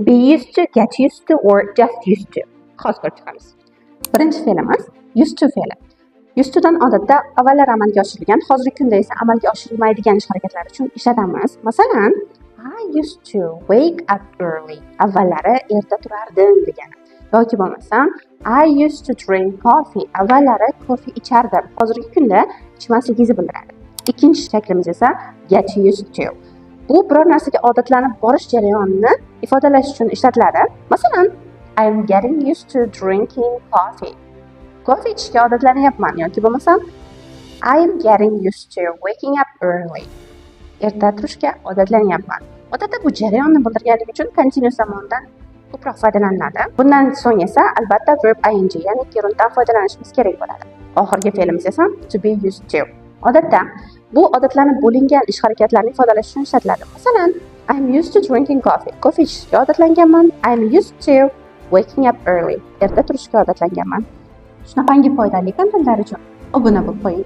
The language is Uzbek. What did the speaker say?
be used to, get used to or just used to. Xos ko'rib chiqamiz. Birinchi fe'limiz used to fe'li. Used to'dan odatda avvallar amalga oshirilgan, hozirgi kunda esa amalga oshirilmaydigan ish harakatlar uchun ishlatamiz. Masalan, I used to wake up early. Avvallari erta turardim degani. Yoki bo'lmasam I used to drink coffee. Avvallari kofe ichardim. Hozirgi kunda ichmasligingizni bildiradi. Ikkinchi shaklimiz esa get used to. Bu biror narsaga odatlanib borish jarayonini ifodalash uchun ishlatiladi. Masalan, I am getting used to drinking coffee. Kofe ichishga odatlanyapman yoki bo'lmasam I am getting used to waking up early. Erta turishga odatlanyapman. Odatda bu jarayonni bildirganligi uchun continuous zamondan ko'proq foydalaniladi. Bundan so'ng esa albatta verb ing ya'ni gerunddan foydalanishimiz kerak bo'ladi. Oxirgi fe'limiz esa to be used to. Odatda bu odatlanib bo'lingan ish harakatlarini ifodalash uchun ishlatiladi. Masalan, I am used to drinking coffee. Kofe ichishga odatlanganman. I am used to waking up early. Erta turishga odatlanganman. Shunaqangi foydali kontentlar uchun obuna bo'lib qo'ying.